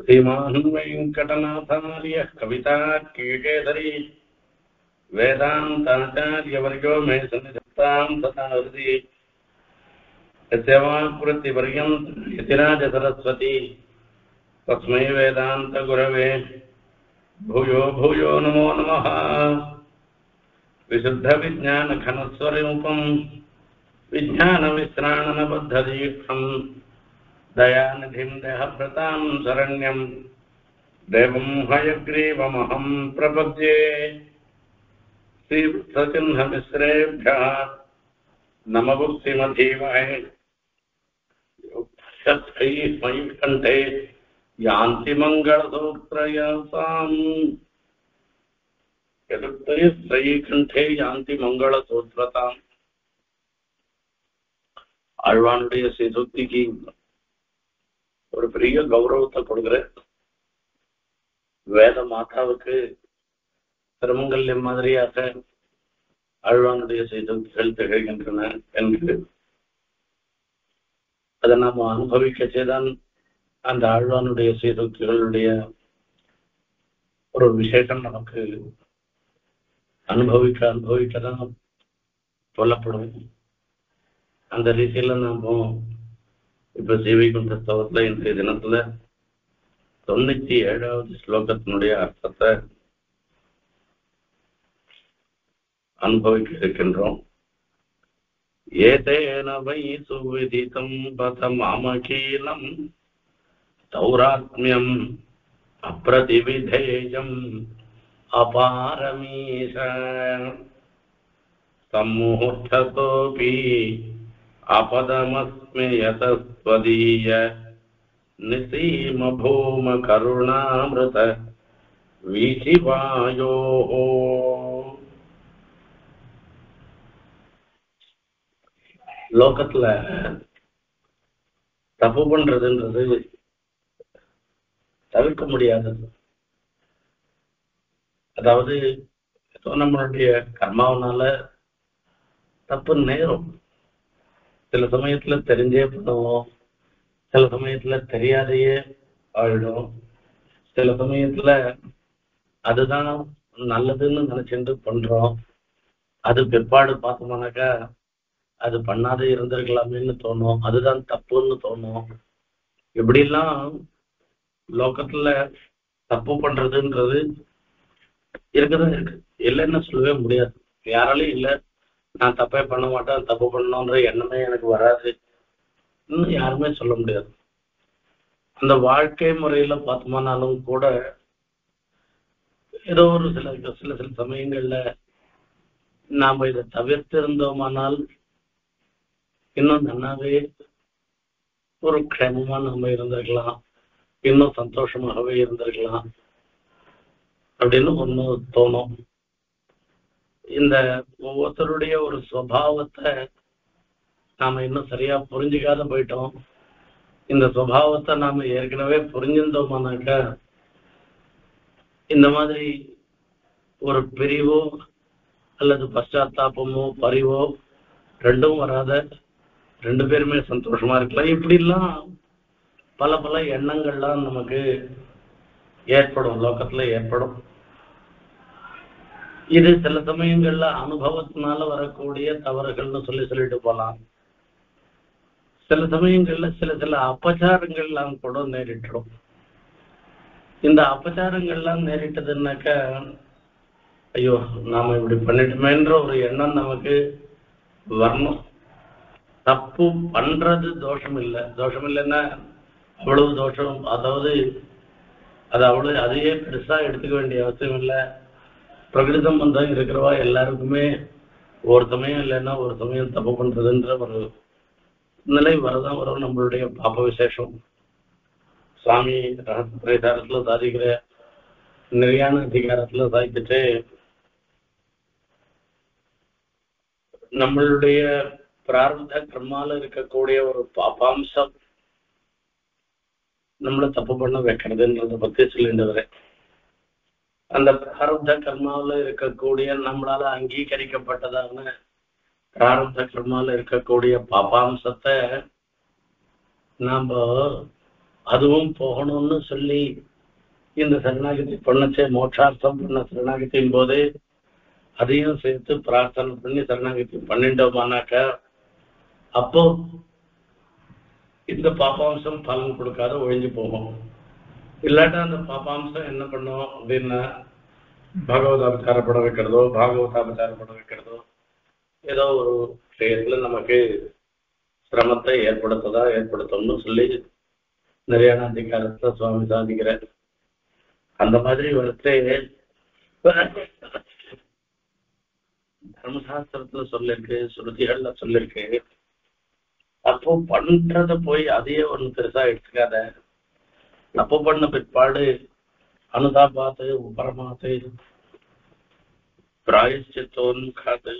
श्रीमान् वेङ्कटनाथार्यः कवितार्किकेसरी वेदान्ताचार्यवर्यो मे सन्निधत्तां सदा हृदि यस्य वाक्कृतिपर्यन्तं यतिराजसरस्वती तस्मै वेदान्तगुरवे भूयो भूयो नमो नमः। विशुद्धविज्ञानघनस्वरूपं विज्ञानविश्राणनबद्धदीक्षं दयानिधिं देहभृतां शरण्यं देवं हयग्रीवमहं प्रपद्ये। श्रीवत्सचिह्नमिश्रेभ्यः नमभुक्तिमधीमहे मयिकण्ठे यान्ति मङ्गलसूत्रयासाम् यदुक्तैः यान्ति मङ्गलसूत्रताम्। ஆழ்வானுடைய ஸ்ரீசுக்திக்கு ஒரு பெரிய கௌரவத்தை கொடுக்கிற வேத மாதாவுக்கு திருமங்கல்யம் மாதிரியாக ஆழ்வானுடைய ஸ்ரீசுக்திகள் திகழ்கின்றன என்று அதை நாம் அனுபவிக்கச்சேதான் அந்த ஆழ்வானுடைய ஸ்ரீசுக்திகளுடைய ஒரு விசேஷம் நமக்கு அனுபவிக்கதான் சொல்லப்படும். அந்த ரீதியில நாம இப்ப ஸ்ரீவைகுண்ட ஸ்தவத்துல இன்றைய தினத்துல 97வது ஸ்லோகத்தினுடைய அர்த்தத்தை அனுபவிக்க இருக்கின்றோம். ஏதேன வை சுவிதிதம் பதமாமகீலம் தௌராத்மியம் அப்ரதிவிதேயம் அபாரமீஷ சம்முஹூர்த்ததோபி अपदमस्मि यतस्वदीय निसीम भूम करुणामृत वीचिवायोः। லோகத்துல தப்பு பண்றதுன்றது தவிர்க்க முடியாதது. அதாவது நம்மளுடைய கர்மாவனால தப்பு நேரும். சில சமயத்துல தெரிஞ்சே பண்ணுவோம், சில சமயத்துல தெரியாதையே ஆயிடும், சில சமயத்துல அதுதான் நல்லதுன்னு நினைச்சுட்டு பண்றோம். அது பிற்பாடு பார்த்தோம்னாக்கா அது பண்ணாதே இருந்திருக்கலாமேன்னு தோணும், அதுதான் தப்புன்னு தோணும். இப்படிலாம் லோகத்துல தப்பு பண்றதுன்றது இருக்குதான் இருக்கு, இல்லைன்னு சொல்லவே முடியாது. யாராலையும் இல்லை நான் தப்பே பண்ண மாட்டேன், தப்பு பண்ணணுன்ற எண்ணமே எனக்கு வராது இன்னும் யாருமே சொல்ல முடியாது. அந்த வாழ்க்கை முறையில பார்த்தோம்னாலும் கூட ஏதோ ஒரு சில சமயங்கள்ல நாம இதை தவிர்த்திருந்தோமானால் இன்னும் நன்னாவே ஒரு க்ஷேமமா நம்ம இருந்திருக்கலாம், இன்னும் சந்தோஷமாகவே இருந்திருக்கலாம் அப்படின்னு ஒண்ணு தோணும். இந்த ஒவ்வொருத்தருடைய ஒரு சுபாவத்தை நாம இன்னும் சரியா புரிஞ்சுக்காத போயிட்டோம். இந்த சுபாவத்தை நாம ஏற்கனவே புரிஞ்சிருந்தோமானாக்கா இந்த மாதிரி ஒரு பிரிவோ அல்லது பశ్చాத்தாபமோ பரிவோ ரெண்டும் வராத ரெண்டு பேருமே சந்தோஷமா இருக்கலாம். இப்படிலாம் பல பல எண்ணங்கள்லாம் நமக்கு ஏற்படும், லோகத்துல ஏற்படும். இது சில சமயங்கள்ல அனுபவத்தினால வரக்கூடிய தவறுகள்னு சொல்லிட்டு போலாம். சில சமயங்கள்ல சில அபச்சாரங்கள்லாம் கூட நேரிட்டுரும். இந்த அபச்சாரங்கள்லாம் நேரிட்டதுன்னாக்க ஐயோ நாம இப்படி பண்ணிட்டோமேன்ற ஒரு எண்ணம் நமக்கு வரணும். தப்பு பண்றது தோஷம் இல்லை, தோஷம் இல்லைன்னா அவ்வளவு தோஷம், அதாவது அது அவ்வளவு அதையே பெருசா எடுத்துக்க வேண்டிய அவசியம் இல்லை. பிரகிருதி சம்பந்தம் இருக்கிறவா எல்லாருக்குமே ஒரு சமயம் இல்லைன்னா ஒரு சமயம் தப்பு பண்றதுன்ற ஒரு நிலை வரதான் வரும். நம்மளுடைய பாப்ப விசேஷம் சுவாமி ரகசியத்துல சாதிக்கிற நிறையான அதிகாரத்துல சாதிச்சுட்டு நம்மளுடைய பிரார்த்த கர்மால இருக்கக்கூடிய ஒரு பாப்பாம்சம் நம்மள தப்பு பண்ண வைக்கிறதுன்றத பத்தி சொல்லிட்டு வரேன். அந்த பிராரப்த கர்மாவில் இருக்கக்கூடிய நம்மளால அங்கீகரிக்கப்பட்டதான பிராரப்த கர்மாவில் இருக்கக்கூடிய பாபாம்சத்தை நாம அதுவும் போகணும்னு சொல்லி இந்த சரணாகதி பண்ணச்சே மோட்சார்த்தம் பண்ண சரணாகதியின் போது அதையும் சேர்த்து பிரார்த்தனை பண்ணி சரணாகதி பண்ணிட்டோமானாக்க அப்போ இந்த பாப்பாம்சம் பலன் கொடுக்காத ஒழிஞ்சு போகும். இல்லாட்டா அந்த பாப்பாம்சம் என்ன பண்ணும் அப்படின்னா பகவதாபச்சாரப்பட வைக்கிறதோ பாகவதாபச்சாரப்பட வைக்கிறதோ ஏதோ ஒரு விஷயத்துல நமக்கு சிரமத்தை ஏற்படுத்தும்னு சொல்லி நிறைய அதிகாரத்தை சுவாமி சாதிக்கிறார். அந்த மாதிரி வரத்தே தர்மசாஸ்திரத்துல சொல்லிருக்கு, ஸ்ருதிகள்ல சொல்லிருக்கு. அப்போ பண்றத போய் அதையே ஒண்ணு பெருசா எடுத்துக்காத. தப்பு பண்ண பிற்பாடு அனுதாபாத்து உபரமாத்து பிராயச்சித்தோன்காது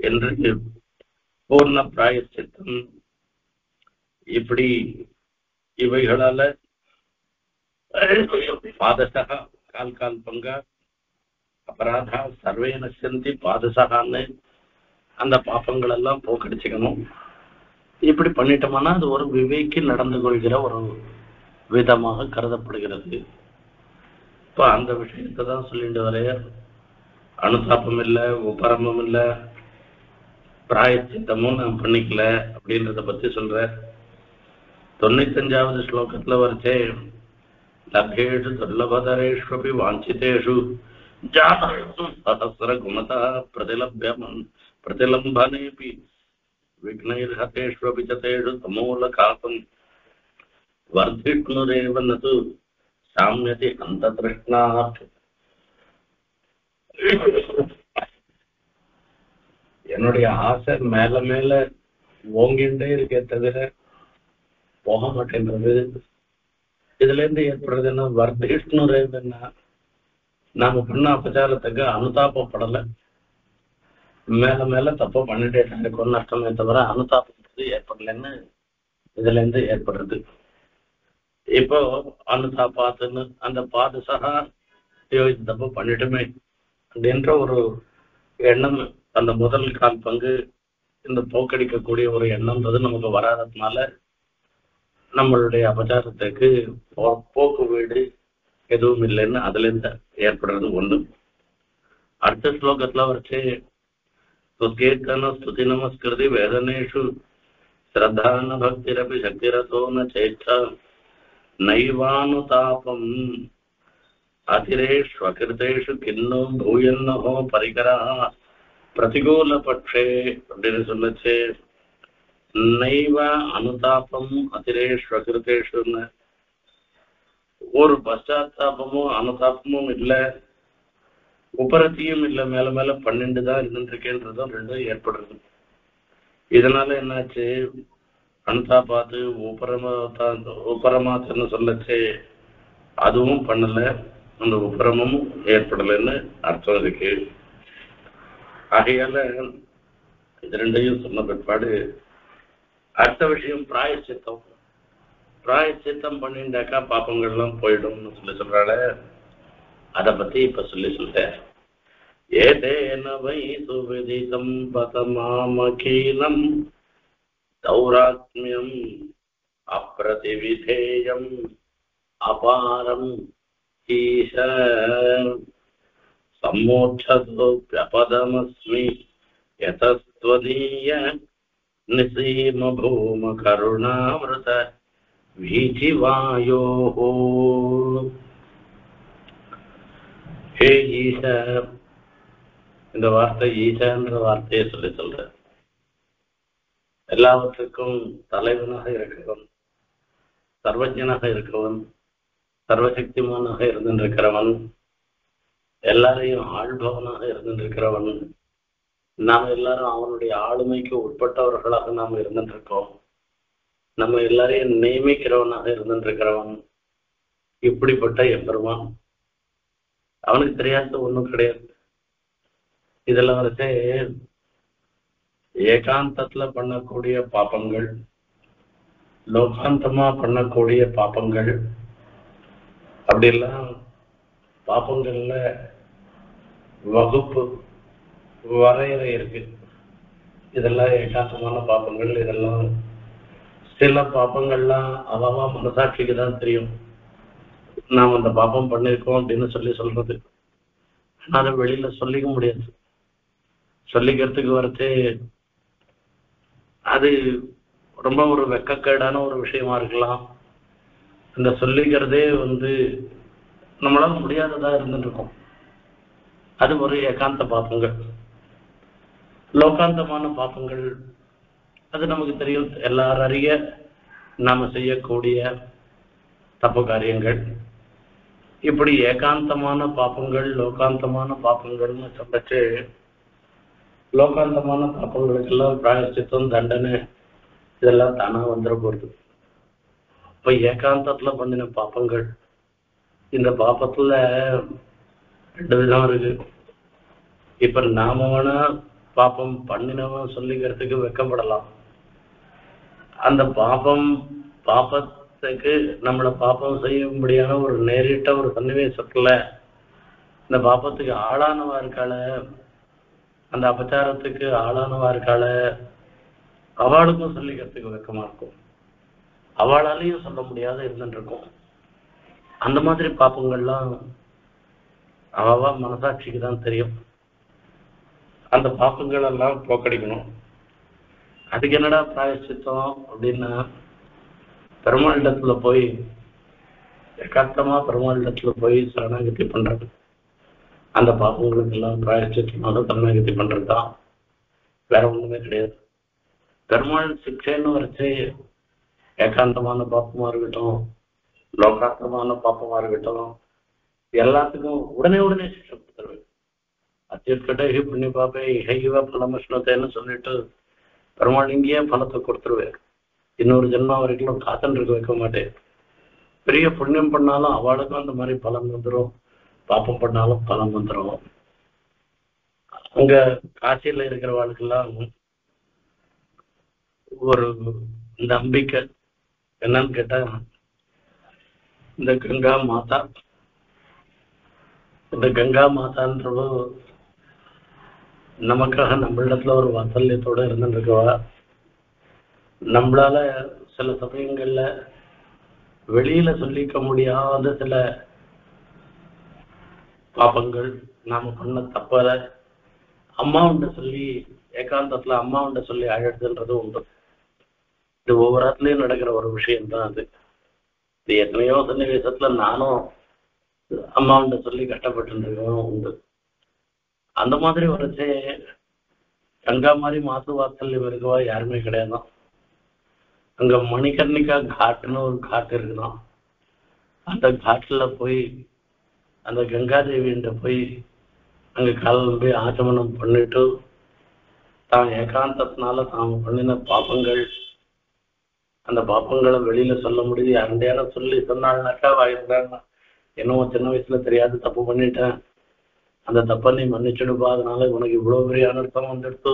என்று பூர்ண பிராயச்சித்தம் இப்படி இவைகளால பாதசகா கால் பங்கா அபராதா சர்வே நசந்தி பாதசகான்னு அந்த பாப்பங்கள் எல்லாம் போக்கடிச்சுக்கணும். இப்படி பண்ணிட்டோம்னா அது ஒரு விவேக்கி நடந்து கொள்கிற ஒரு விதமாக கருதப்படுகிறது. இப்ப அந்த விஷயத்தை தான் சொல்லிட்டு வரைய அனுதாபம் இல்லை, உபரமம் இல்லை, பிராயச்சித்தமும் நான் பண்ணிக்கல அப்படின்றத பத்தி சொல்ற. 95வது ஸ்லோகத்துல வரைச்சே லபேஷு துர்லபதரேஷ்வபி வாஞ்சிதேஷு சஹஸ்ர குணதா பிரதிலம்பனேபி விக்னைர்ஹதேஷ்வபி சதேஷு தமூலகாசம் வர்திஷ்ணுரேவ நது சாம்யதி அந்தத்ருஷ்ணாத். என்னுடைய ஆசை மேல மேல ஓங்கிண்டே இருக்கே தவிர போக மாட்டேன்றது. இதுல இருந்து ஏற்படுறதுன்னா வர்திஷ்ணுரேவன்னா நாம பண்ண அபச்சாரத்துக்கு அனுதாபப்படலை, மேல மேல தப்பு பண்ணிட்டே இருக்கோம்னு அர்த்தமே தவிர அனுதாபம் ஏற்படலைன்னு இதுல இருந்து ஏற்படுறது. இப்போ அனுதாபாத்துன்னு அந்த பாதுசகா தப்பு பண்ணிட்டுமே அப்படின்ற ஒரு எண்ணம் அந்த முதல் கால் பங்கு இந்த போக்கடிக்கக்கூடிய ஒரு எண்ணம்ன்றது நமக்கு வராததுனால நம்மளுடைய அபச்சாரத்துக்கு போக்கு வீடு எதுவும் இல்லைன்னு அதுல இருந்து ஏற்படுறது ஒண்ணு. அடுத்த ஸ்லோகத்துல வச்சு சுகீர்த்தன ஸ்துதி நமஸ்கிருதி வேதனேஷு ஸ்ரத்தான பக்திரபி சக்திரதோ ந சேஷ்டா நைவானுதாபம் அதிரேஷ்வகிருதேஷு கிண்ணோ பூயன்னோ பரிகரா பிரதிகூல பட்சே அப்படின்னு சொல்லச்சு. நைவ அனுதாபம் அதிரேஷ்வகிருதேஷுன்னு ஒரு பச்சாத்தாபமும் அனுதாபமும் இல்லை, உபரத்தியும் இல்லை, மேல மேல 12 தான் இருந்துருக்கேன்றதும் ரெண்டும் ஏற்படுறது. இதனால என்னாச்சு, அனுதாபாத்து உபரமாத்துன்னு சொல்லச்சு அதுவும் பண்ணல, அந்த உபரமும் ஏற்படலைன்னு அர்த்தம் இருக்கு. ஆகையால இது ரெண்டையும் சொன்ன பிற்பாடு அடுத்த விஷயம் பிராயச்சித்தம். பிராயச்சித்தம் பண்ணிட்டாக்கா பாப்பங்கள்லாம் போயிடும்னு சொல்றாள். அதை பத்தி இப்ப சொல்லிட்டேன். ஏதேன வை சுவிதிதம் பதமாமகீனம் தௌராத்மியம் அப்ரதிவிதேயம் அபாரம் ஈஷ சம்மோட்சதோப்யபதமஸ்மி யதஸ்த்வதீய நிசீம பூம கருணாமிருத வீதிவாயோஹோ. ஹே ஈஷ, இந்த வார்த்தை ஈஷன்ற வார்த்தையை சொல்ற. எல்லாவற்றுக்கும் தலைவனாக இருக்கிறவன், சர்வஜனாக இருக்கிறவன், சர்வசக்திமானாக இருந்திருக்கிறவன், எல்லாரையும் ஆள்பவனாக இருந்திருக்கிறவன். நாம் எல்லாரும் அவனுடைய ஆளுமைக்கு உட்பட்டவர்களாக நாம் இருந்திருக்கோம். நம்ம எல்லாரையும் நியமிக்கிறவனாக இருந்திருக்கிறவன். இப்படிப்பட்ட எம்பெருமான், அவனுக்கு தெரியாத ஒண்ணும் கிடையாது. இதெல்லாம் வரைச்சே ஏகாந்தத்துல பண்ணக்கூடிய பாப்பங்கள், லோகாந்தமா பண்ணக்கூடிய பாப்பங்கள், அப்படிலாம் பாப்பங்கள்ல வகுப்பு வரையறை இருக்கு. இதெல்லாம் ஏகாந்தமான பாப்பங்கள், இதெல்லாம் சில பாப்பங்கள்லாம் அவாவா மனசாட்சிக்கு தான் தெரியும், நாம் அந்த பாப்பம் பண்ணிருக்கோம் அப்படின்னு சொல்றது. ஆனா அதை வெளியில சொல்லிக்க முடியாது. சொல்லிக்கிறதுக்கு வரது அது ரொம்ப ஒரு வெக்கக்கேடான ஒரு விஷயமா இருக்கலாம். இந்த சொல்லிக்கிறதே நம்மளால முடியாததா இருந்துட்டு இருக்கும். அது ஒரு ஏகாந்த பாப்பங்கள். லோகாந்தமான பாப்பங்கள் அது நமக்கு தெரியும், எல்லாரும் அறிய நாம செய்யக்கூடிய தப்பு காரியங்கள். இப்படி ஏகாந்தமான பாப்பங்கள் லோகாந்தமான பாப்பங்கள்னு சொல்லச்சு, லோகாந்தமான பாப்பங்களுக்கெல்லாம் பிராயச்சித்தம் தண்டனை இதெல்லாம் தானா வந்துட போறது. இப்ப ஏகாந்தத்துல பண்ணின பாப்பங்கள், இந்த பாப்பத்துல 2 விதம் இருக்கு. இப்ப நாம வேணா பாப்பம் பண்ணினவன் சொல்லிக்கிறதுக்கு வெக்கப்படலாம். அந்த பாப்பத்துக்கு நம்மளை பாப்பம் செய்யும்படியான ஒரு நேரிட்ட ஒரு சன்னிவேசத்துல இந்த பாப்பத்துக்கு ஆளானவா இருக்காள, அந்த அபச்சாரத்துக்கு ஆளானவா இருக்காள, அவளுக்கும் சொல்லிக்கிறதுக்கு வெக்கமா இருக்கும், அவளாலையும் சொல்ல முடியாத இருந்துட்டு இருக்கும். அந்த மாதிரி பாப்பங்கள்லாம் அவ மனசாட்சிக்கு தான் தெரியும். அந்த பாப்பங்கள் எல்லாம் போக்கடிக்கணும். அதுக்கு என்னடா பிராயச்சித்தம் அப்படின்னா, பெருமாளிடத்துல போய் ஏகாந்தமா பெருமாளிடத்துல போய் சரணாகதி பண்றது, அந்த பாப்பங்களுக்கு எல்லாம் பிராயச்சித்தமாக சரணாகதி பண்றதுதான், வேற ஒண்ணுமே கிடையாது. பெருமாள் சிக்ஷைன்னு வரைச்சு ஏகாந்தமான பாப்பமா இருக்கட்டும் லோகாந்தமான பாப்பமா இருக்கட்டும், எல்லாத்துக்கும் உடனே சிக்ஷை கொடுத்துருவேன். அத்தியுட்கட்டை புண்ணிய பாப்பை இகைவ பலமஷ்ணத்தைன்னு சொல்லிட்டு பெருமாள் இங்கேயே பலத்தை கொடுத்துருவேன். இன்னொரு ஜென்மா வரைக்கும் காத்துன்னு இருக்க வைக்க மாட்டேன். பெரிய புண்ணியம் பண்ணாலும் அவளுக்கும் அந்த மாதிரி பலம் வந்துடும், பாப்பம் பண்ணாலும் பலம் வந்துடும். அங்க காசியில இருக்கிறவாளுக்கெல்லாம் ஒரு நம்பிக்கை என்னன்னு கேட்டா, இந்த கங்கா மாதான்றவோ நமக்காக நம்மளிடத்துல ஒரு வாத்சல்யத்தோட இருந்துட்டு இருக்கவா. நம்மளால சில சமயங்கள்ல வெளியில சொல்லிக்க முடியாத சில பாப்பங்கள், நாம பண்ண தப்பத அம்மாவுண்ட சொல்லி ஏகாந்தத்துல அம்மாவுண்ட சொல்லி அழகுன்றது உண்டு. இது ஒவ்வொரு இடத்துலயும் நடக்கிற ஒரு விஷயம்தான் அது. இது எத்தனையோ சன்னிவேசத்துல நானும் அம்மாவுண்ட சொல்லி கஷ்டப்பட்டு உண்டு. அந்த மாதிரி வரைச்சே கங்கா மாதிரி மாசு வாத்சல்யம் இருக்கவா யாருமே கிடையாதான். அங்க மணிகர்ணிகா காட்டுன்னு ஒரு காட்டு இருக்குதான். அந்த காட்டுல போய் அந்த கங்காதேவியிட்ட போய் அங்க கிளம்பி ஆச்சமனம் பண்ணிட்டு தான் ஏகாந்தத்தினால தான் பண்ணின பாப்பங்கள், அந்த பாப்பங்களை வெளியில சொல்ல முடியுது. யாருடையான சொல்லி சொன்னாள்னாக்கா வாயிருந்தாங்க, என்னவோ சின்ன வயசுல தெரியாது தப்பு பண்ணிட்டேன், அந்த தப்பை நீ மன்னிச்சுடுப்பா, அதனால உனக்கு இவ்வளவு பெரிய அனர்த்தம் வந்துடுத்து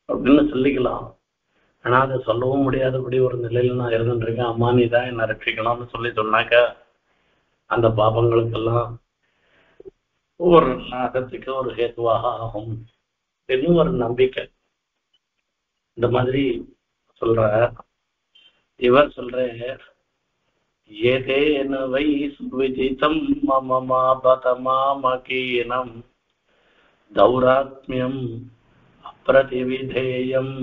அப்படின்னு சொல்லிக்கலாம். ஆனா அதை சொல்லவும் முடியாதபடி ஒரு நிலையில நான் இருந்துருக்கேன். அம்மா நீ தான் என்னை ரட்சிக்கணும்னு சொன்னாக்க அந்த பாபங்களுக்கெல்லாம் ஒரு நாகத்துக்கு ஒரு ஹேத்துவாக ஆகும் இன்னும் ஒரு நம்பிக்கை. இந்த மாதிரி சொல்ற இவர் சொல்ற, ஏதேன வை சுவிதிதம் மம பதமாமகீனம் தௌராத்மியம் அப்ரதிவிதேயம்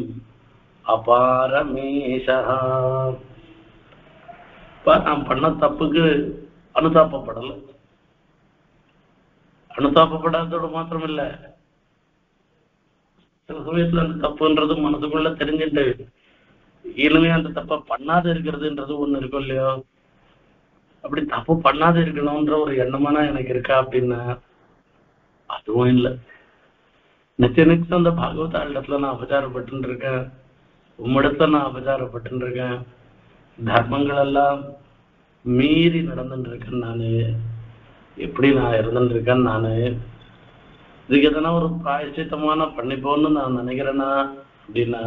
அபாரமேஷா. நான் பண்ண தப்புக்கு அனுதாபப்படல, அனுதாபப்படாதோடு மாத்திரம் இல்ல, சில சமயத்துல அந்த தப்புன்றது மனசுக்குள்ள தெரிஞ்சுட்டு இனிமே அந்த தப்பை பண்ணாத இருக்கிறதுன்றது ஒண்ணு இருக்கும் இல்லையோ, அப்படி தப்பு பண்ணாத இருக்கணும்ன்ற ஒரு எண்ணமானா எனக்கு இருக்கா அப்படின்னா அதுவும் இல்லை. நிச்சயம் அந்த பாகவதா இடத்துல நான் அபச்சாரப்பட்டு இருக்கேன், உம்மிடத்துல நான் அபச்சாரப்பட்டு இருக்கேன், தர்மங்கள் எல்லாம் மீறி நடந்துட்டு இருக்கேன் நானு, எப்படி நான் இருந்துட்டு இருக்கேன் நானு, இதுக்கு எதனா ஒரு பிராயச்சித்தமான பண்ணிப்போன்னு நான் நினைக்கிறேன்னா அப்படின்னா,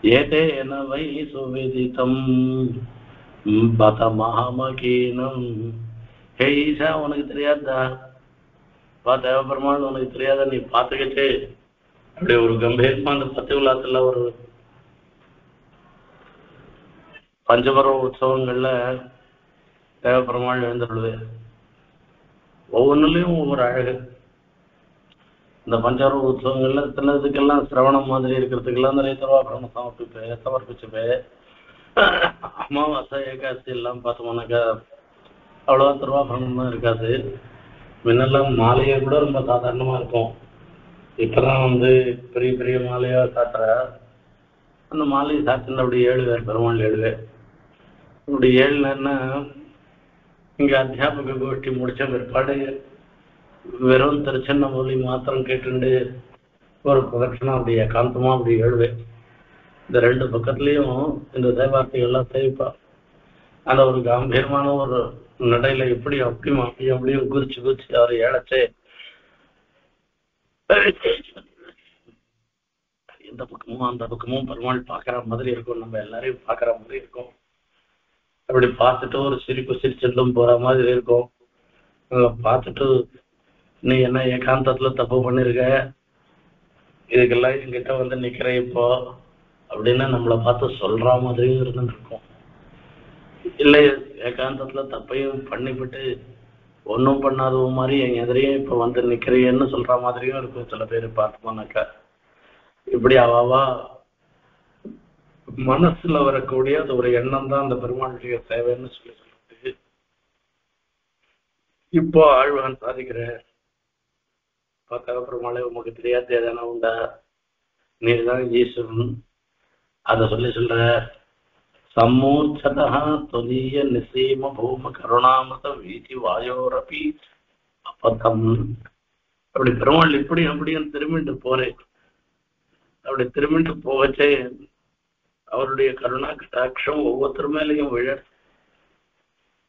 ஏதே என வை சுவிதிதம் பதமகீனம். ஹே ஈஷா, உனக்கு தெரியாதா, தேவபெருமாள் உனக்கு தெரியாத, நீ பார்த்துக்கிட்டு அப்படி ஒரு கம்பீரமா அந்த சத்தியகுலாத்துல ஒரு பஞ்சபர்வ உற்சவங்கள்ல தேவப்பெருமாள் எழுந்துள்ளது. ஒவ்வொன்றுலையும் ஒவ்வொரு அழகு. இந்த பஞ்சபர்வ உற்சவங்கள்ல சிலதுக்கெல்லாம் சிரவணம் மாதிரி இருக்கிறதுக்கெல்லாம் நிறைய திருவாபரணம் சமர்ப்பிச்சுப்பேன். அமாவாசை ஏகாசி எல்லாம் பார்த்தோம்னாக்கா அவ்வளோவா திருவாபரணம் தான் இருக்காது. முன்னெல்லாம் மாலையை கூட ரொம்ப சாதாரணமா இருக்கும். இப்பதான் பெரிய பெரிய மாலையா சாத்துற. அந்த மாலையை சாத்தின அப்படி 7 பேர் பெருமாள் 7 பேர். அப்படி 7 நேரம்னா இங்க அத்தியாபக கோஷ்டி முடிச்ச பிற்பாடு வெறும் திருச்சின்னமொழி மாத்திரம் கேட்டுண்டு ஒரு பிரதட்சணம் அப்படி ஏகாந்தமா அப்படி 7 பேர். இந்த 2 பக்கத்துலயும் இந்த தேவார்த்தைகள்லாம் சேவிப்பா. அந்த ஒரு கம்பீரமான ஒரு நடையில எப்படி அப்படியும் குதிச்சு அவர் ஏழச்சே இந்த பக்கமும் அந்த பக்கமும் பெருமாள் பாக்குற மாதிரி இருக்கும். நம்ம எல்லாரையும் பாக்குற மாதிரி இருக்கும். அப்படி பார்த்துட்டு ஒரு சிரிச்சுட்டும் போற மாதிரி இருக்கும். பார்த்துட்டு நீ என்ன ஏகாந்தத்துல தப்பு பண்ணிருக்க, இதுக்கெல்லாம் என்கிட்ட நிக்கிற இப்போ அப்படின்னு நம்மளை பார்த்து சொல்ற மாதிரியும் இருந்துட்டு இருக்கும். இல்லை ஏகாந்தத்துல தப்பையும் பண்ணிவிட்டு ஒன்றும் பண்ணாத மாதிரி என் எதிரையும் இப்ப நிக்கிறேன்னு சொல்ற மாதிரியும் இருக்கும். சில பேர் பார்த்தோம்னாக்கா இப்படி அவாவா மனசுல வரக்கூடிய அது ஒரு எண்ணம் தான் அந்த பெருமாளுடைய சேவைன்னு சொல்லி சொல்லிட்டு இப்போ ஆழ்வான் சாதிக்கிற பார்த்தாக்க பெருமாளே உமக்கு தெரியாத ஏதான உண்டா, நீதான் ஈஸ்வரன். அத சொல்ற சம்மூர்ச்சதா தொதிய நிசீம பூம கருணாமத வீதி வாயோரபி அப்பதம். அப்படி பெருமாள் இப்படி அப்படியும் திரும்பிட்டு போறேன். அப்படி திரும்பிட்டு போகச்சே அவருடைய கருணா கட்டாட்சம் ஒவ்வொருத்தர் மேலேயும் விழ.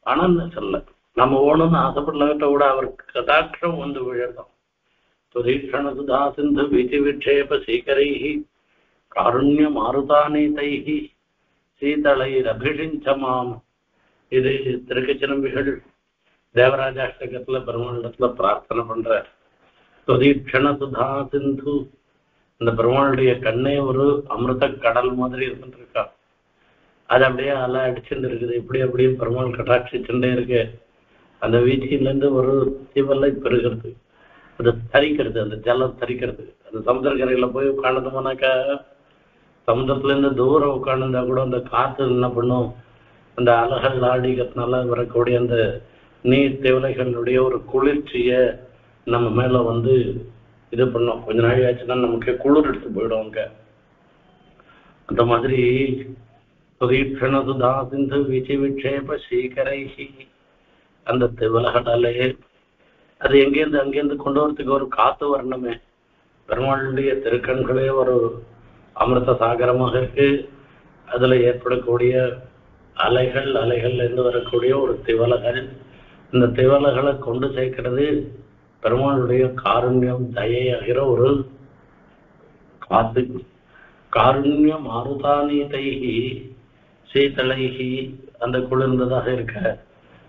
ஆனா சொல்ல நம்ம ஓணும்னு ஆசைப்படலகிட்ட கூட அவர் கட்டாட்சம் விழதான். துரீக்ஷணசுதா சிந்து வீதி விட்சேப சீக்கரைஹி காருண்ய மாருதானீதைஹி சீதளைர் அபிஷிஞ்சமாம். இது திருக்கச்சிரம்பிகள் தேவராஜாஷ்டகத்துல பெருமாளிடத்துல பிரார்த்தனை பண்ற. துரீக்ஷணசுதா சிந்து, இந்த பெருமாளுடைய கண்ணே ஒரு அமிர்த கடல் மாதிரி இருந்துட்டு இருக்கா. அது அப்படியே அலை அடிச்சுட்டு இருக்குது. இப்படி அப்படியும் பெருமாள் கட்டாட்சிச்சுட்டே இருக்கு. அந்த வீச்சியில இருந்து ஒரு தீவல்லை பெறுகிறது, அது தரிக்கிறது, அந்த ஜலம் தரிக்கிறது. அந்த சமுதிரக்கரையில போய் உட்காந்துட்டோம்னாக்கா சமுதிரத்துல இருந்து தூரம் உட்காந்துருந்தா கூட அந்த காற்று என்ன பண்ணும், அந்த அலைகள் ஆடிக்கிறதுனால வரக்கூடிய அந்த நீர் தேவலைகளுடைய ஒரு குளிர்ச்சிய நம்ம மேல இது பண்ணோம். கொஞ்ச நாள் ஆச்சுன்னா நமக்கு குளிர் எடுத்து போயிடும் அங்க. அந்த மாதிரி சுதீட்சணசுதா சிந்து விச்சி விட்சேப சீக்கரைஹி, அந்த திவலகடாலே அது அங்கேருந்து கொண்டு வரத்துக்கு ஒரு காத்து வரணுமே. பெருமாளுடைய திருக்கண்களே ஒரு அமிர்த சாகரமாக இருக்கு. அதுல ஏற்படக்கூடிய அலைகள்ல இருந்து வரக்கூடிய ஒரு திவலகள். இந்த திவலகளை கொண்டு சேர்க்கிறது பெருமாளுடைய காருண்யம் தயையாகிற ஒரு காத்து. காருண்ய மாருதானீதைஹி சீதளைஹி, அந்த குளிர்ந்ததாக இருக்க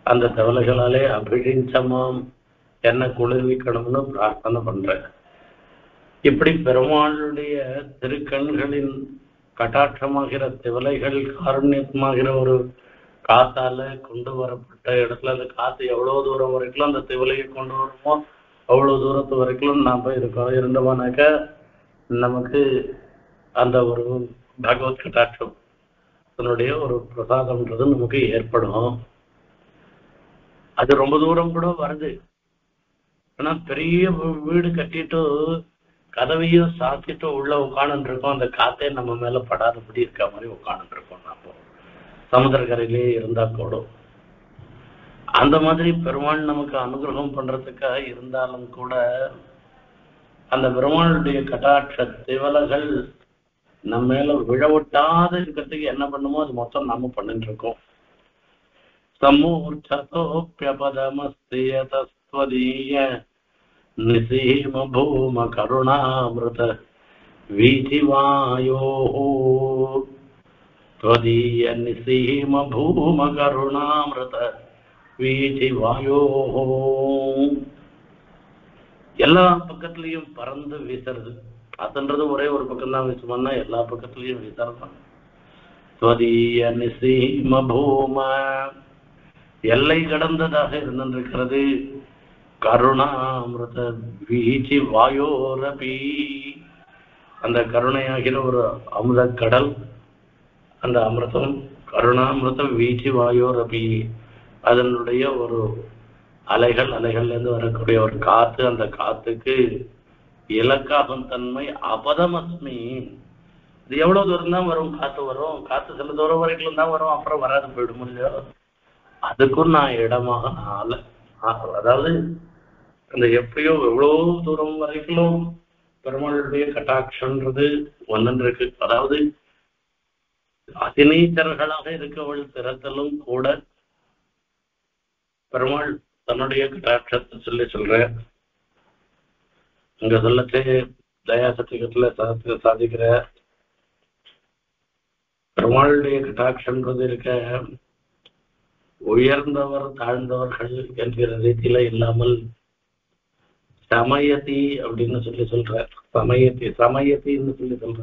அந்த தவளைகளாலே அபிஷிஞ்சமாம், என்ன குளிர்விக்கணும்னு பிரார்த்தனை பண்றேன். இப்படி பெருமாளுடைய திருக்கண்களின் கட்டாட்சமாகிற திவலைகள் காருண்யமாகிற ஒரு காத்தால கொண்டு வரப்பட்ட இடத்துல அந்த காத்து எவ்வளவு தூரம் வரைக்கும் அந்த திவலையை கொண்டு வருமோ அவ்வளவு தூரத்து வரைக்கும் நாம இருந்தோம்னாக்க நமக்கு அந்த ஒரு பகவத் கட்டாட்சம் அதனுடைய ஒரு பிரசாதம்ன்றது நமக்கு ஏற்படும். அது ரொம்ப தூரம் கூட வருது. ஆனா பெரிய வீடு கட்டிட்டு கதவையும் சாத்திட்டு உள்ள உட்கார்ந்து இருக்கோம். அந்த காத்தே நம்ம மேல படாதபடி இருக்க மாதிரி உட்கார்ந்து இருக்கோம். நம்ம சமுதிரக்கரையிலேயே இருந்தா கூடும். அந்த மாதிரி பெருமாள் நமக்கு அனுகிரகம் பண்றதுக்காக இருந்தாலும் கூட அந்த பெருமாளுடைய கட்டாட்ச திவலைகள் நம்ம மேல விழவிட்டாத இருக்கிறதுக்கு என்ன பண்ணுமோ அது மொத்தம் நம்ம பண்ணிட்டு இருக்கோம். சமூர்ச்சதோப்யபதமஸ்தியதஸ்வதீய நிசீம பூம கருணாமிருத வீதிவாயோஹோ त्वदीय निसीम भूम करुणामृत வீதிவாயோஹோ. எல்லா பக்கத்துலயும் பறந்து வீசுறது. அதுன்றது ஒரே ஒரு பக்கம் தான் வீசுமான்னா எல்லா பக்கத்துலயும் வீசுறதான். ஸ்வதீய நிசீம பூம எல்லை கடந்ததாக இருந்திருக்கிறது. கருணாமிருத வீச்சி வாயோரபி அந்த கருணையாகிற ஒரு அமிர்த கடல், அந்த அமிர்தம் கருணாமிருதம் வீச்சி வாயோரபி அதனுடைய ஒரு அலைகள், அலைகள்ல இருந்து வரக்கூடிய ஒரு காத்து, அந்த காத்துக்கு இலக்காகும் தன்மை அபதமஸ்மி. இது எவ்வளவு தூரம் தான் வரும், காத்து வரும், காத்து சில தூரம் வரைக்கும் தான் வரும், அப்புறம் வராது போயிடும் இல்லையோ, அதுக்கும் நான் இடமாக அதாவது அந்த எப்பயோ எவ்வளவு தூரம் வரைக்கும் பெருமாளுடைய கட்டாட்சன்றது ஒன்னு இருக்கு. அதாவது அதிநீச்சர்களாக இருக்கவள் திறத்தலும் கூட பெருமாள் தன்னுடைய கட்டாட்சத்தை சொல்ற இங்க சொல்லச்சே தயாசத்திகத்துல சாதிக்கிற பெருமாளுடைய கட்டாட்சன்றது இருக்க உயர்ந்தவர் தாழ்ந்தவர்கள் என்கிற ரீதியில இல்லாமல் சமயத்தி அப்படின்னு சொல்ற, சமயத்தின்னு சொல்ற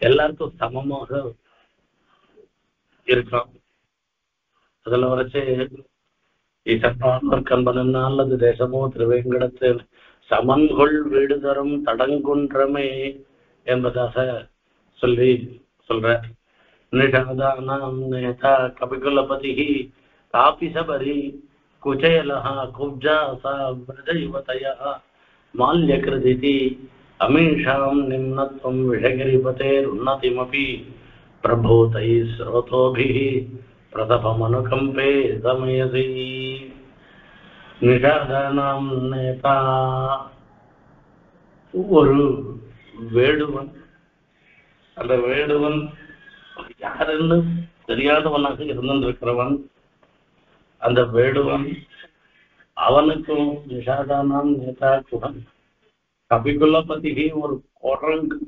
எல்லாருக்கும் சமமாக இருக்கான். அதுல வரைச்சு இசப்பான்வர் கம்பனன்னா அல்லது தேசமோ திருவேங்கடத்தில் சமன்கொள் வீடு தரும் தடங்குன்றமே என்பதாக சொல்ற. நிஷாதானாம் நேதா கபிகுலபதி காபி சபரி குச்சேலஹா குப்ஜா சா விரஜ யுவதயா மால்யகிருதிதி அமீஷாம் நிம்னத்வம் விஷகிரிபதேர் உன்னதிமபி பிரபூதை ஸ்ரோதோபிஹ பிரதபமனுகம்பே சமயசி. நிஷாதானாம் நேதா ஒரு வேடுவன், அந்த வேடுவன் யாருன்னு தெரியாதவனாக இருந்திருக்கிறவன். அந்த வேடுவன் அவனுக்கும் நிஷாதானாம் நேதா குடன் கபிகுலபதி ஒரு குரங்கு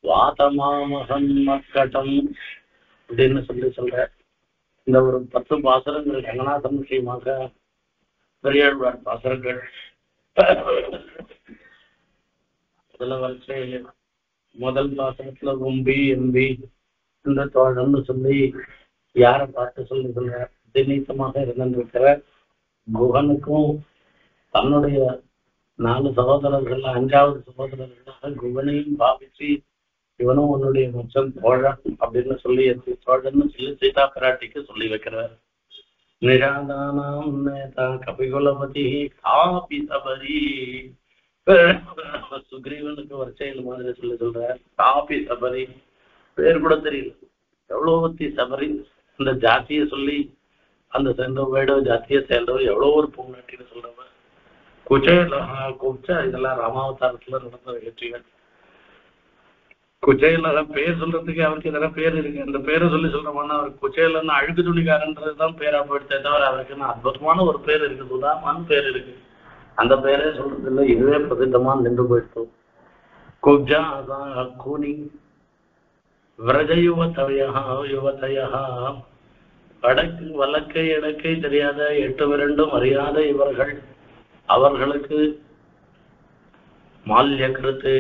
வாதமாமகன் மக்கட்டம் அப்படின்னு சொல்ற இந்த ஒரு 10 பாசுரங்கள் ரங்கநாதன் விஷயமாக பெரியாழ்வார் பாசுரங்கள். அதுல வரிசை முதல் பாசனத்துல உம்பி எம்பி இந்த தோழன்னு சொல்லி யாரை பார்த்து சொல்ற தினீசமாக இருந்திருக்கிற குகனுக்கும் தன்னுடைய 4 சகோதரர்கள் 5வது சகோதரர்களாக குகனையும் பாவிச்சு இவனும் உன்னுடைய மச்சன் தோழன் அப்படின்னு சொல்லி தோழன்னு சொல்லி சீதா பிராட்டிக்கு சொல்லி வைக்கிறார். நிஷாதானாம் நேதா கபிகுலபதி காபி சபரி சுக்ரீவனுக்கு வரிசையில் மாதிரி சொல்ற காபி சபரி பேர் கூட தெரியல, எவ்வளவு சபரி அந்த ஜாத்திய சொல்லி அந்த சேர்ந்த வேடோ ஜாத்திய சேர்ந்தவர் எவ்வளவு ஒரு பூங்காட்டின்னு சொல்றவன். குச்சேலஹா குப்சா இதெல்லாம் ராமாவதாரத்துல நடந்த நிகழ்ச்சிகள். குச்சேல பேர் சொல்றதுக்கு அவருக்கு இதெல்லாம் பேர் இருக்கு, அந்த பேரை சொல்லி சொல்றோம்னா அவர் குச்சேலன்னு அழுகு துணிக்காரன்றதுதான் பேரா போயிடுச்சே தவிர அவருக்கு அற்புதமான ஒரு பேர் இருக்கு, சுதாமான்னு பேர் இருக்கு. அந்த பேரே சொல்றது இல்லை, இதுவே பிரசித்தமா நின்று போயிட்டோம். குப்ஜா கூனி விரஜ யுவதையா வடக்கு வழக்கை இடக்கை தெரியாத 8 விரண்டும் அறியாத இவர்கள் அவர்களுக்கு மால்யகிருத்து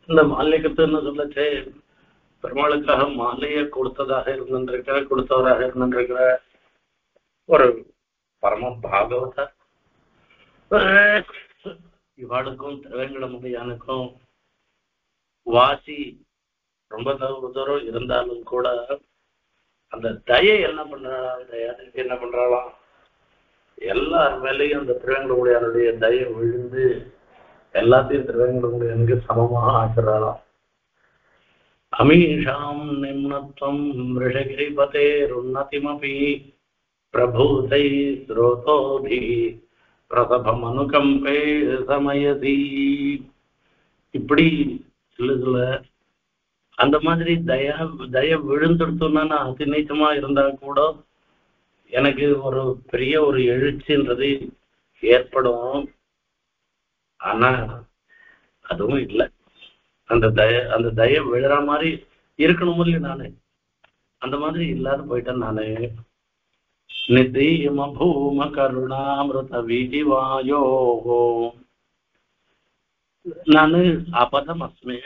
இந்த மால்யகிருத்துன்னு சொல்லச்சே பெருமாளுக்காக மாலையை கொடுத்தவராக இருந்திருக்கிற ஒரு பரம பாகவதர். இவாளுக்கும் திருவேங்கடமுடியானுக்கும் வாசி ரொம்ப தூரம் இருந்தாலும் கூட அந்த தயை என்ன பண்றாளாம், தயாரிக்கு என்ன பண்றாளாம், எல்லார் மேலேயும் அந்த திருவேங்கடமுடியானுடைய தயை விழுந்து எல்லாத்தையும் திருவேங்கடமுடியானுக்கு சமமாக ஆக்குறாளாம். அமீஷாம் நிம்னத்வம் ரிஷகிரிபதேருன்னதிமபி பிரபூதை ஸ்ரோதோபி பிரசபம் அனுகம்பே சமயதி. இப்படி சொல்லுதுல அந்த மாதிரி தய விழுந்துடுத்தோம்னா நான் அதிநீச்சமா இருந்தா கூட எனக்கு ஒரு பெரிய ஒரு எழுச்சின்றது ஏற்படும். ஆனா அதுவும் இல்லை, அந்த தய விழுற மாதிரி இருக்கணும் இல்லையா, நானு அந்த மாதிரி இல்லாத போயிட்டேன் நானு. நிதீம பூம கருணாமிருத வீதிவாயோ நானு அபதம் அஸ்மே,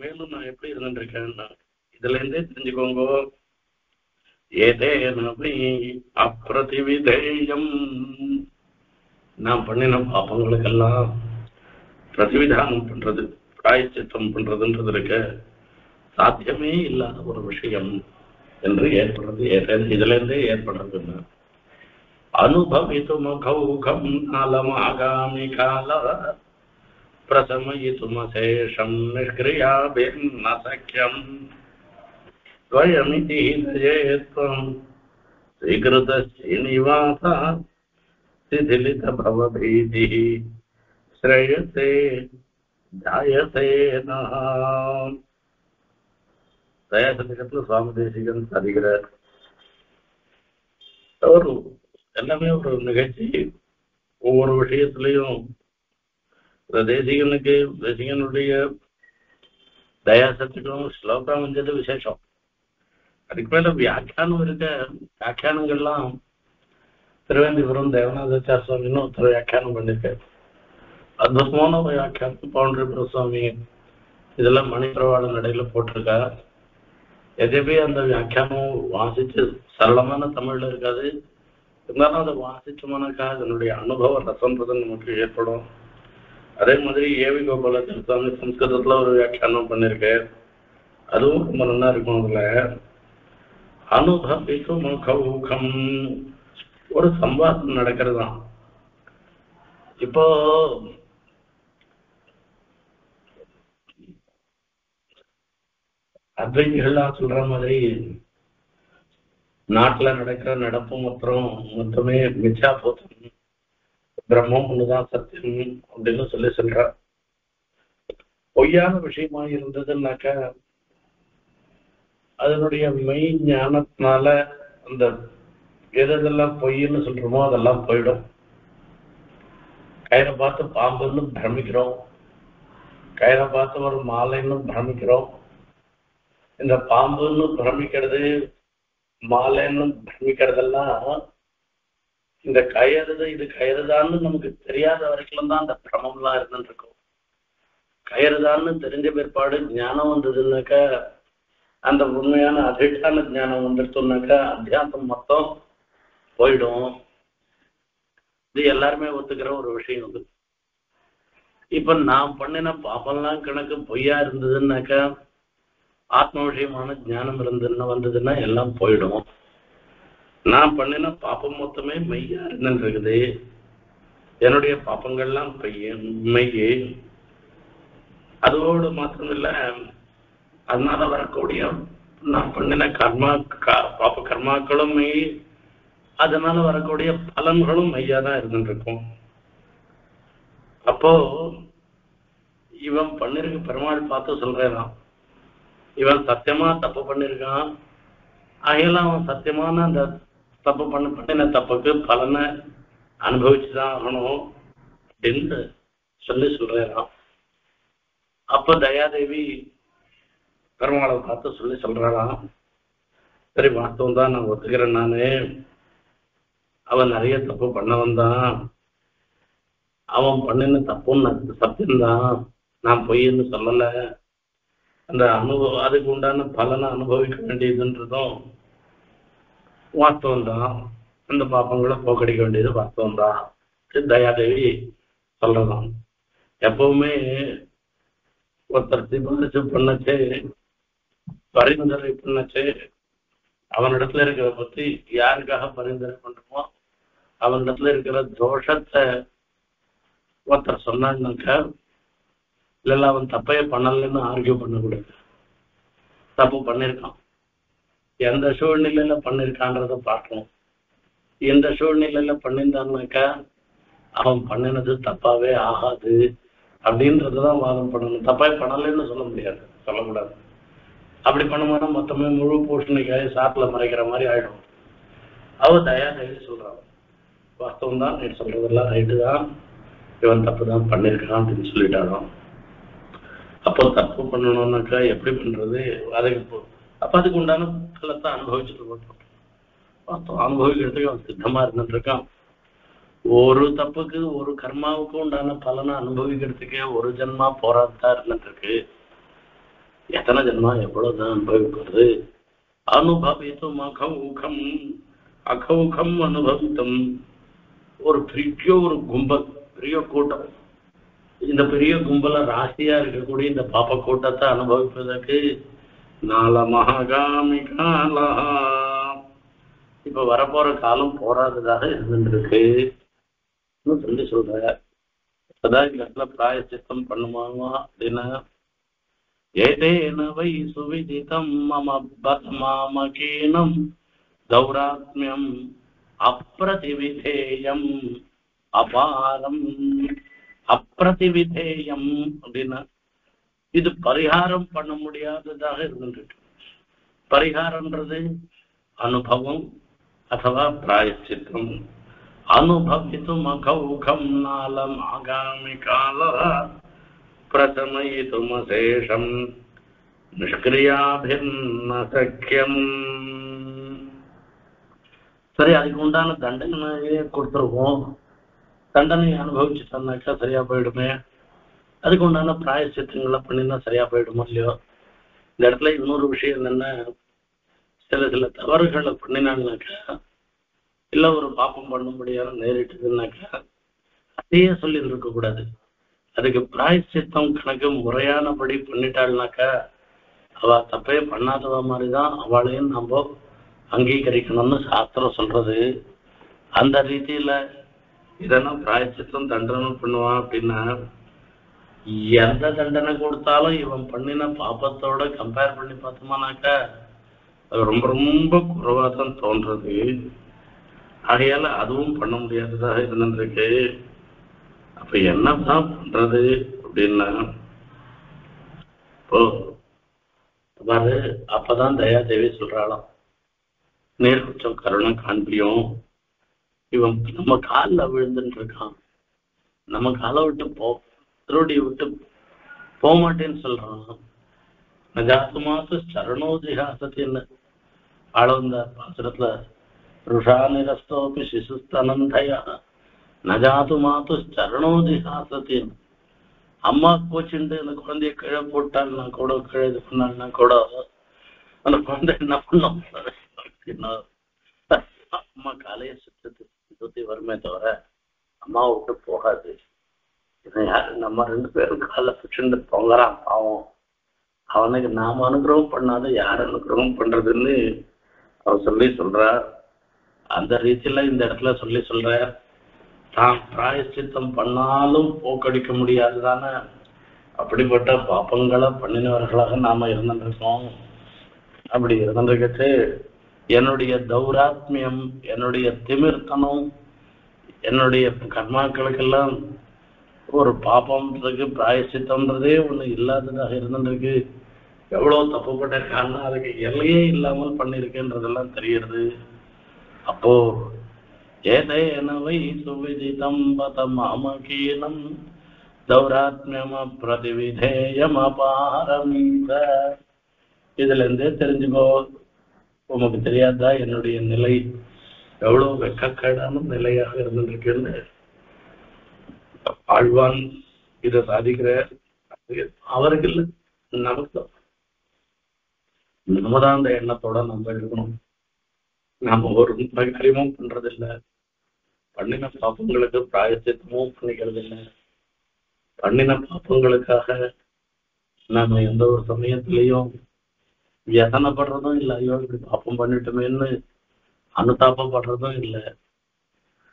மேலும் நான் எப்படி இருந்துருக்கேன்னா இதுல இருந்தே தெரிஞ்சுக்கோங்க. ஏதேனபி அப்பிரதிவிதேயம், நான் பண்ணின பாப்பங்களுக்கெல்லாம் பிரதிவிதானம் பண்றது, பிராயச்சித்தம் பண்றதுன்றது இருக்க சாத்தியமே இல்லாத ஒரு விஷயம் என்று ஏற்படுறது. இதுல இருந்தே ஏற்படுறதுன்னு அனுபவித்துமகௌகம் நலமாகாமி கால பிரசமயிதுமசேஷம் நிஷ்கிரியாபிர்ன சக்கியம் ஸ்வயமிதி தயேத்வம் ஸ்ரீகிருத ஸ்ரீனிவாச சிதிலித பவபீதி ஸ்ரேயசே ஜாயசே நஹ. தயாசதகத்துல சுவாமி தேசிகன் சாதிக்கிறார். ஒரு எல்லாமே ஒரு நிகழ்ச்சி, ஒவ்வொரு விஷயத்திலையும் தேசிகனுடைய தயாசத்துக்கும் ஸ்லோகம் வந்தது விசேஷம். அதுக்கு மேல வியாக்கியானம் இருக்க, வியாக்கியானங்கள்லாம் திருவேந்திபுரம் தேவநாதாச்சார சுவாமின்னு ஒருத்தர் வியாக்கியானம் பண்ணிருக்காரு. அற்புதமான வியாக்கியானம். பவுண்டரிபுர சுவாமி இதெல்லாம் மணிப்பிரவாள நடையில போட்டிருக்கா. எதுவே அந்த வியாக்கியானம் வாசிச்சு சரளமான தமிழ்ல இருக்காது, இருந்தாலும் அதை வாசிச்சோம்னாக்கா அதனுடைய அனுபவ ரசம்ன்றது நமக்கு ஏற்படும். அதே மாதிரி ஏவி கோபாலாச்சார சுவாமி சம்ஸ்கிருதத்துல ஒரு வியாக்கியானம் பண்ணிருக்கேன், அதுவும் ரொம்ப நல்லா இருக்கும். அதுல அனுபவிக்கும் முகம் ஒரு சம்வாதம் நடக்கிறது தான். இப்போ அத்வைதிகள்லாம் சொல்ற மாதிரி நாட்டுல நடக்கிற நடப்பு மொத்தமே மிச்சா போதும், பிரம்மம் ஒண்ணுதான் சத்தியம் அப்படின்னு சொல்ற. பொய்யான விஷயமா இருந்ததுன்னாக்க அதனுடைய மெய் ஞானத்தினால அந்த எதெல்லாம் பொய்ன்னு சொல்றோமோ அதெல்லாம் போயிடும். கயிறை பார்த்து பாம்புன்னு பிரமிக்கிறோம், கயிறை பார்த்து ஒரு மாலைன்னு பிரமிக்கிறோம். இந்த பாம்புன்னு பிரமிக்கிறது, மாலைன்னு பிரமிக்கிறதெல்லாம் இந்த கயிறுது, இது கயிறுதான்னு நமக்கு தெரியாத வரைக்கும் தான் அந்த பிரமம்லாம் இருந்துட்டு இருக்கும். கயிறுதான்னு தெரிஞ்ச பிற்பாடு ஞானம் வந்ததுன்னாக்கா, அந்த உண்மையான அதிஷ்டான ஞானம் வந்துருத்தோம்னாக்கா அத்தியாசம் மொத்தம் போயிடும். இது எல்லாருமே ஒத்துக்கிற ஒரு விஷயம். அது இப்ப நான் பண்ணின பாப்பெல்லாம் கணக்கு பொய்யா இருந்ததுன்னாக்கா, ஆத்ம விஷயமான ஞானம் வந்ததுன்னா எல்லாம் போயிடும். நான் பண்ணின பாப்பம் மொத்தமே மெய்யா இருந்துருக்குது, என்னுடைய பாப்பங்கள்லாம் மெய்யே. அதோடு மாத்திரம் இல்ல, அதனால வரக்கூடிய நான் பண்ணின பாப்ப கர்மாக்களும் மெய், அதனால வரக்கூடிய பலன்களும் மெய்யா தான் இருந்துருக்கும். அப்போ இவன் பண்ணிருக்க பெருமாள் பார்த்து சொல்றேன், இவன் சத்தியமா தப்பு பண்ணிருக்கான், ஆகையெல்லாம் அவன் சத்தியமான அந்த தப்பு பண்ணின தப்புக்கு பலனை அனுபவிச்சுதான் ஆகணும் அப்படின்னு சொல்றான். அப்ப தயாதேவி பெருமாளை பார்த்து சொல்றாராம், சரி வாஸ்தவம் தான், நான் ஒத்துக்கிறேன், நானு அவன் நிறைய தப்பு பண்ணவன் தான், அவன் பண்ணின தப்புன்னு சத்தியம்தான், நான் பொய்ன்னு சொல்லல. அந்த அதுக்கு உண்டான பலனை அனுபவிக்க வேண்டியதுன்றதும் வாஸ்தவம் தான், அந்த பாப்பங்களை போக்கடிக்க வேண்டியது வாஸ்தவம் தான் தயாதேவி சொல்றதான். எப்பவுமே ஒருத்தர் சிபாரிசு பண்ணச்சு, பரிந்துரை பண்ணச்சு, அவனிடத்துல இருக்கிற பத்தி யாருக்காக பரிந்துரை பண்றோமோ அவனிடத்துல இருக்கிற தோஷத்தை ஒருத்தர் சொன்னான்னாக்கா, இல்ல அவன் தப்பையே பண்ணலன்னு ஆர்கியூ பண்ணக்கூடாது. தப்பு பண்ணிருக்கான், எந்த சூழ்நிலையில பண்ணிருக்கான்றத பார்க்கணும். எந்த சூழ்நிலையில பண்ணியிருந்தான்னாக்கா அவன் பண்ணினது தப்பாவே ஆகாது அப்படின்றதுதான் வாதம் பண்ணணும். தப்பாவே பண்ணலன்னு சொல்ல முடியாது, சொல்லக்கூடாது. அப்படி பண்ணோம்னா மொத்தமே முழு பூஷணிக்காய் சாப்பில மறைக்கிற மாதிரி ஆயிடும். அவ தயாதேவி சொல்றான், வாஸ்தவம் தான், நீ சொல்றதெல்லாம் ரைட்டு தான், இவன் தப்பு தான் பண்ணிருக்கான் அப்படின்னு சொல்லிட்டாராம். அப்போ தப்பு பண்ணணும்னாக்கா எப்படி பண்றது, அதுக்கு அப்ப அதுக்கு உண்டான பலத்தை அனுபவிச்சுட்டு போட்டோம். வாஸ்தவம் அனுபவிக்கிறதுக்கு அவன் சித்தமா இருந்துட்டு இருக்கான். ஒரு தப்புக்கு ஒரு கர்மாவுக்கு உண்டான பலனை அனுபவிக்கிறதுக்கே ஒரு ஜென்மா போராட்டா இருந்துருக்கு. எத்தனை ஜென்மா எவ்வளவுதான் அனுபவிக்கிறது? அனுபவித்தும் அகௌகம் அகௌகம் அனுபவித்தும். ஒரு பெரிய ஒரு கும்பல், பெரிய கூட்டம். இந்த பெரிய கும்பல ராசியா இருக்கக்கூடிய இந்த பாப்ப கூட்டத்தை அனுபவிப்பதற்கு நால மகாகாமி காலா, இப்ப வரப்போற காலம் போராததாக இருந்துருக்கு சொல்லி சொல்ற. அதான் இந்த இடத்துல பிராயச்சித்தம் பண்ணுமாமா அப்படின்னா, ஏதேன வை சுவிதிதம் மம மாமகீனம் கௌராத்மியம் அப்பிரதிவிதேயம் அபாரம். அப்பிரதிவிதேயம் அப்படின்னா இது பரிகாரம் பண்ண முடியாததாக இருந்துருக்கு. பரிகாரம்ன்றது அனுபவம் अथवा प्रायश्चित्तम अनुभवितुम अघौघम नालम आगामि काल प्रशमयितुम शेषम निष्क्रियाभिन्न सख्यम. சரி, அதுக்கு உண்டான தண்டனையே கொடுத்துருவோம். தண்டனை அனுபவிச்சுட்டோம்னாக்கா சரியா போயிடுமே. அதுக்கு உண்டான பிராயச்சித்தங்களை பண்ணினா சரியா போயிடுமோ இல்லையோ. இந்த இடத்துல இன்னொரு விஷயம் என்னன்னா, சில தவறுகளை பண்ணினாங்கனாக்கா, இல்ல ஒரு பாப்பம் பண்ண முடியாத நேரிட்டதுன்னாக்கா அதையே சொல்லிட்டு இருக்க கூடாது. அதுக்கு பிராயச்சித்தம் கணக்கு முறையானபடி பண்ணிட்டாள்னாக்கா அவ தப்பே பண்ணாதவ மாதிரிதான் அவளையும் நம்ம அங்கீகரிக்கணும்னு சாஸ்திரம் சொல்றது. அந்த ரீதியில இதெல்லாம் பிராயச்சித்தம் தண்டனை பண்ணுவான் அப்படின்னா, எந்த தண்டனை கொடுத்தாலும் இவன் பண்ணின பாப்பத்தோட கம்பேர் பண்ணி பார்த்தோமானாக்கா அது ரொம்ப ரொம்ப குறைவா தான் தோன்றது. ஆகையால அதுவும் பண்ண முடியாததாக இருந்திருக்கு. அப்ப என்னதான் பண்றது அப்படின்னா, இப்போ பாரு, அப்பதான் தயாதேவி சொல்றாளாம், நேர் கொஞ்சம் கருணை காண்பியும். இவன் நம்ம காலில் விழுந்துட்டு இருக்கான், நம்ம காலை விட்டு திருவடியை விட்டு போக மாட்டேன்னு சொல்றான். நஜாத்து மாசு சரணோதிஹாசத்தின்னு ஆளவந்த பாசுரத்துல ருஷா நிரஸ்தோப்பி சிசுஸ்தனந்தயா நஜாத்து மாத்து சரணோதிஹாசத்தின். அம்மா கோச்சுண்டு அந்த குழந்தைய கீழே போட்டாள்னா கூட, கீழே இது பண்ணாள்னா கூட அந்த குழந்தை என்ன பண்ணும், அம்மா காலையை சுத்தி வருமே தவிர அம்மாவை விட்டு போகாது. யாரு நம்ம ரெண்டு பேரும் காலை சுட்டு பொங்கறான் பாவம், அவனுக்கு நாம அனுகிரகம் பண்ணாத யார் அனுகிரகம் பண்றதுன்னு அவன் சொல்லி சொல்றா. அந்த ரீதியில இந்த இடத்துல சொல்லி சொல்ற, தான் பிராயச்சித்தம் பண்ணாலும் போக்கடிக்க முடியாதுதானே அப்படிப்பட்ட பாப்பங்களை பண்ணினவர்களாக நாம இருந்துருக்கோம். அப்படி இருந்துருக்கு என்னுடைய தௌராத்மியம், என்னுடைய திமிர்த்தனம், என்னுடைய கர்மாக்களுக்கெல்லாம் ஒரு பாப்பம்ன்றதுக்கு பிராயச்சித்தம்ன்றதே ஒண்ணு இல்லாததாக இருந்துருக்கு. எவ்வளவு தப்புப்பட்டிருக்கான்னா அதுக்கு எல்லையே இல்லாமல் பண்ணிருக்கேன்றதெல்லாம் தெரியுது. அப்போ ஏதேனவை சுவிதிதம் பதமகீனம் தௌராத்மியம் பிரதிவிதேயம் அபாரமீத. இதுல இருந்தே தெரிஞ்சுக்கோ, உமக்கு தெரியாதா என்னுடைய நிலை எவ்வளவு வெக்கக்கேடான நிலையாக இருந்துருக்குன்னு. ஆழ்வான் இதை சாதிக்கிற அவருக்கு இல்லை, நமக்கு நம்மதான் அந்த எண்ணத்தோட நம்ம இருக்கணும். நாம ஒரு காரியமும் பண்றதில்லை, பண்ணின பாப்பங்களுக்கு பிராயச்சித்தமும் பண்ணிக்கிறது இல்லை. பண்ணின பாப்பங்களுக்காக நாம எந்த ஒரு சமயத்திலையும் வியசனப்படுறதும் இல்லை, ஐயோ இப்படி பாப்பம் பண்ணிட்டோமேன்னு அனுதாபப்படுறதும் இல்லை.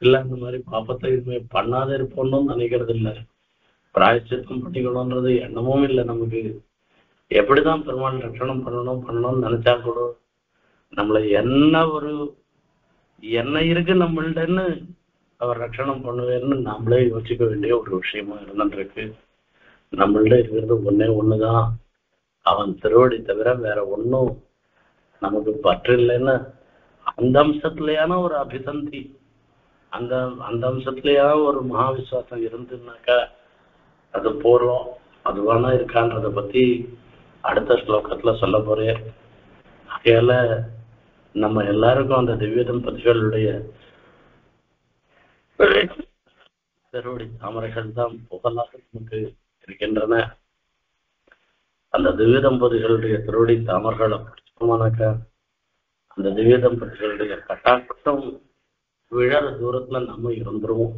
இல்ல அந்த மாதிரி பாப்பத்தை இதுமே பண்ணாத இருப்போம்னு நினைக்கிறது இல்லை. பிராயச்சித்தம் பண்ணிக்கணும்ன்றது எண்ணமும் இல்லை நமக்கு. எப்படிதான் பெருமாள் ரட்சணம் பண்ணணும்னு நினைச்சா கூட நம்மளை என்ன இருக்கு நம்மள்டன்னு அவர் ரட்சணம் பண்ணுவேன்னு நம்மளே யோசிக்க வேண்டிய ஒரு விஷயமா இருந்துருக்கு. நம்மள்ட இருக்கிறது ஒன்னே ஒண்ணுதான், அவன் திருவடி தவிர வேற ஒன்னும் நமக்கு பற்று இல்லைன்னு அந்த அம்சத்திலேயான ஒரு அபிசந்தி, அந்த அம்சத்திலேயான ஒரு மகாவிஸ்வாசம் இருந்துன்னாக்கா அது போறோம். அதுவானா இருக்கான்றத பத்தி அடுத்த ஸ்லோகத்துல சொல்ல போறேன். ஆகையால நம்ம எல்லாருக்கும் அந்த திவ்ய தம்பதிகளுடைய திருவடி தாமரைகள் தான் புகழாக நமக்கு இருக்கின்றன. அந்த திவ்ய தம்பதிகளுடைய திருவடி தாமரைகளை பிடிச்சோமானாக்கா அந்த திவ்ய தம்பதிகளுடைய கட்டாட்டம் விழாத தூரத்துல நம்ம இருந்துருவோம்.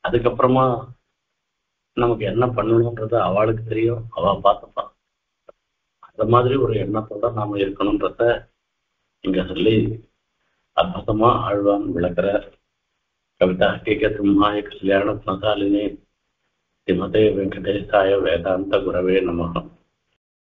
அதுக்கப்புறமா நமக்கு என்ன பண்ணணும்ன்றது அவளுக்கு தெரியும், அவ பார்த்துப்பான். அந்த மாதிரி ஒரு எண்ணத்தோட நாம இருக்கணும்ன்றத இங்க சொல்லி அற்புதமா ஆழ்வான் விளக்குற. கவிதா கேட்க சிம்மாய கல்யாண மசாலினி ஸ்ரீமதே வெங்கடேசாய வேதாந்த குரவே நமகம்.